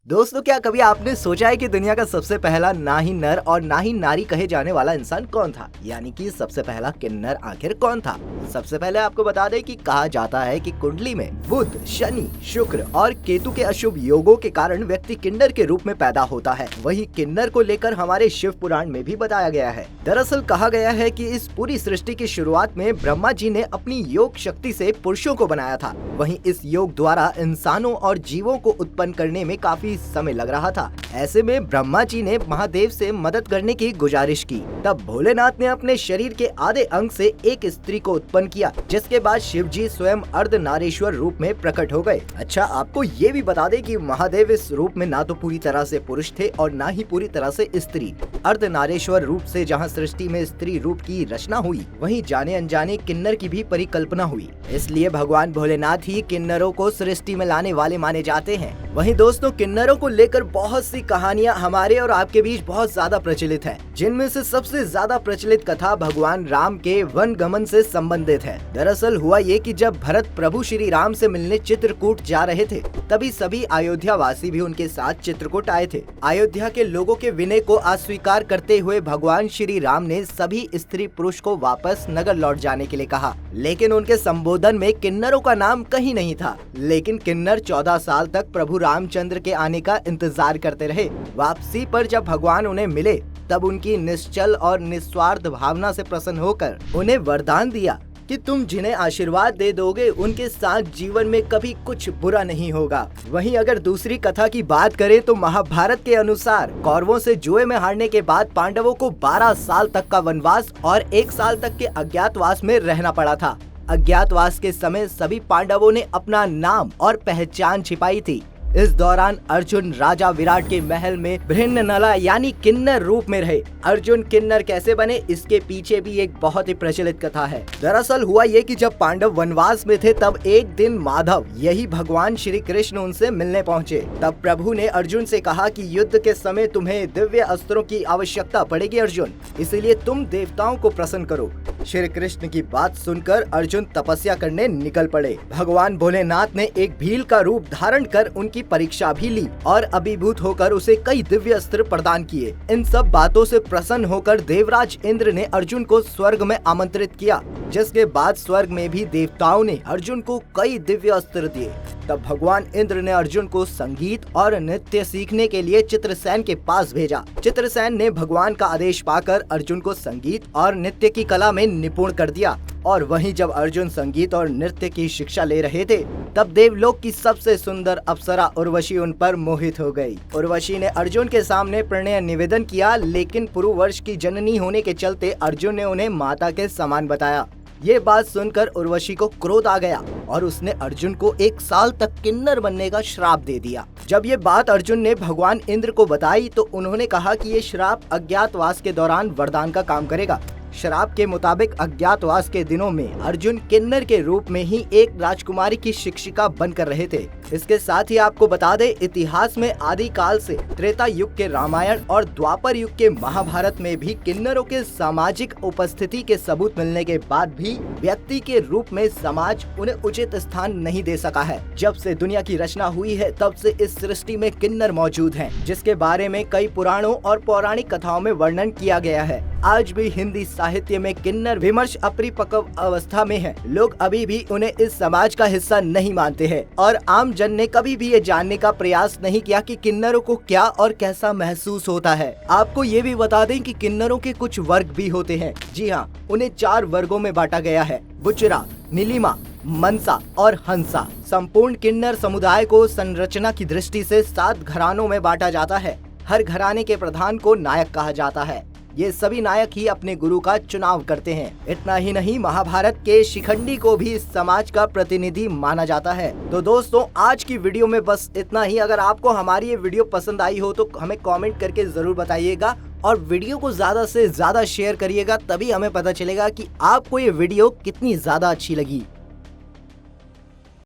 दोस्तों, क्या कभी आपने सोचा है कि दुनिया का सबसे पहला ना ही नर और ना ही नारी कहे जाने वाला इंसान कौन था? यानी कि सबसे पहला किन्नर आखिर कौन था? सबसे पहले आपको बता दें कि कहा जाता है कि कुंडली में बुध, शनि, शुक्र और केतु के अशुभ योगों के कारण व्यक्ति किन्नर के रूप में पैदा होता है। वहीं किन्नर को लेकर हमारे शिव पुराण में भी बताया गया है। दरअसल कहा गया है कि इस पूरी सृष्टि की शुरुआत में ब्रह्मा जी ने अपनी योग शक्ति से पुरुषों को बनाया था। वहीं इस योग द्वारा इंसानों और जीवों को उत्पन्न करने में काफी समय लग रहा था। ऐसे में ब्रह्मा जी ने महादेव से मदद करने की गुजारिश की। तब भोलेनाथ ने अपने शरीर के आधे अंग से एक स्त्री को उत्पन्न किया, जिसके बाद शिव जी स्वयं अर्धनारीश्वर रूप में प्रकट हो गए। अच्छा, आपको ये भी बता दें कि महादेव इस रूप में ना तो पूरी तरह से पुरुष थे और ना ही पूरी तरह से स्त्री। अर्धनारीश्वर रूप से जहाँ सृष्टि में स्त्री रूप की रचना हुई, वहीं जाने अनजाने किन्नर की भी परिकल्पना हुई। इसलिए भगवान भोलेनाथ ही किन्नरों को सृष्टि में लाने वाले माने जाते हैं। वहीं दोस्तों, किन्नरों को लेकर बहुत सी कहानियां हमारे और आपके बीच बहुत ज्यादा प्रचलित है, जिनमें से सबसे ज्यादा प्रचलित कथा भगवान राम के वन गमन से संबंधित है। दरअसल हुआ ये कि जब भरत प्रभु श्री राम से मिलने चित्रकूट जा रहे थे, तभी सभी अयोध्या वासी भी उनके साथ चित्रकूट आए थे। अयोध्या के लोगों के विनय को अस्वीकार करते हुए भगवान श्री राम ने सभी स्त्री पुरुष को वापस नगर लौट जाने के लिए कहा, लेकिन उनके संबोधन में किन्नरों का नाम कहीं नहीं था। लेकिन किन्नर 14 साल तक प्रभु रामचंद्र के आने का इंतजार करते रहे। वापसी पर जब भगवान उन्हें मिले, तब उनकी निश्चल और निस्वार्थ भावना से प्रसन्न होकर उन्हें वरदान दिया कि तुम जिन्हें आशीर्वाद दे दोगे, उनके साथ जीवन में कभी कुछ बुरा नहीं होगा। वहीं अगर दूसरी कथा की बात करें तो महाभारत के अनुसार कौरवों से जुए में हारने के बाद पांडवों को 12 साल तक का वनवास और 1 साल तक के अज्ञातवास में रहना पड़ा था। अज्ञातवास के समय सभी पांडवों ने अपना नाम और पहचान छिपाई थी। इस दौरान अर्जुन राजा विराट के महल में बृहन्नला यानी किन्नर रूप में रहे। अर्जुन किन्नर कैसे बने, इसके पीछे भी एक बहुत ही प्रचलित कथा है। दरअसल हुआ ये कि जब पांडव वनवास में थे, तब एक दिन माधव, यही भगवान श्री कृष्ण, उनसे मिलने पहुँचे। तब प्रभु ने अर्जुन से कहा कि युद्ध के समय तुम्हें दिव्य अस्त्रों की आवश्यकता पड़ेगी अर्जुन, इसलिए तुम देवताओं को प्रसन्न करो। श्री कृष्ण की बात सुनकर अर्जुन तपस्या करने निकल पड़े। भगवान भोलेनाथ ने एक भील का रूप धारण कर उनकी परीक्षा भी ली और अभिभूत होकर उसे कई दिव्य अस्त्र प्रदान किए। इन सब बातों से प्रसन्न होकर देवराज इंद्र ने अर्जुन को स्वर्ग में आमंत्रित किया, जिसके बाद स्वर्ग में भी देवताओं ने अर्जुन को कई दिव्य अस्त्र दिए। तब भगवान इंद्र ने अर्जुन को संगीत और नृत्य सीखने के लिए चित्रसेन के पास भेजा। चित्रसेन ने भगवान का आदेश पाकर अर्जुन को संगीत और नृत्य की कला में निपुण कर दिया। और वहीं जब अर्जुन संगीत और नृत्य की शिक्षा ले रहे थे, तब देवलोक की सबसे सुंदर अप्सरा उर्वशी उन पर मोहित हो गई। उर्वशी ने अर्जुन के सामने प्रणय निवेदन किया, लेकिन पुरुवर्ष की जननी होने के चलते अर्जुन ने उन्हें माता के समान बताया। ये बात सुनकर उर्वशी को क्रोध आ गया और उसने अर्जुन को 1 साल तक किन्नर बनने का श्राप दे दिया। जब ये बात अर्जुन ने भगवान इंद्र को बताई, तो उन्होंने कहा कि ये श्राप अज्ञातवास के दौरान वरदान का काम करेगा। श्राप के मुताबिक अज्ञातवास के दिनों में अर्जुन किन्नर के रूप में ही एक राजकुमारी की शिक्षिका बनकर रहे थे। इसके साथ ही आपको बता दें, इतिहास में आदि काल से त्रेता युग के रामायण और द्वापर युग के महाभारत में भी किन्नरों के सामाजिक उपस्थिति के सबूत मिलने के बाद भी व्यक्ति के रूप में समाज उन्हें उचित स्थान नहीं दे सका है। जब से दुनिया की रचना हुई है, तब से इस सृष्टि में किन्नर मौजूद हैं, जिसके बारे में कई पुराणों और पौराणिक कथाओं में वर्णन किया गया है। आज भी हिंदी साहित्य में किन्नर विमर्श अपरिपक्व अवस्था में है। लोग अभी भी उन्हें इस समाज का हिस्सा नहीं मानते हैं और आम जन ने कभी भी ये जानने का प्रयास नहीं किया कि किन्नरों को क्या और कैसा महसूस होता है। आपको ये भी बता दें कि किन्नरों के कुछ वर्ग भी होते हैं। जी हाँ, उन्हें 4 वर्गों में बांटा गया है: बुचरा, नीलिमा, मनसा और हंसा। संपूर्ण किन्नर समुदाय को संरचना की दृष्टि से 7 घरानों में बांटा जाता है। हर घराने के प्रधान को नायक कहा जाता है। ये सभी नायक ही अपने गुरु का चुनाव करते हैं। इतना ही नहीं, महाभारत के शिखंडी को भी इस समाज का प्रतिनिधि माना जाता है। तो दोस्तों, आज की वीडियो में बस इतना ही। अगर आपको हमारी ये वीडियो पसंद आई हो तो हमें कमेंट करके जरूर बताइएगा और वीडियो को ज्यादा से ज्यादा शेयर करिएगा, तभी हमें पता चलेगा कि आपको ये वीडियो कितनी ज्यादा अच्छी लगी।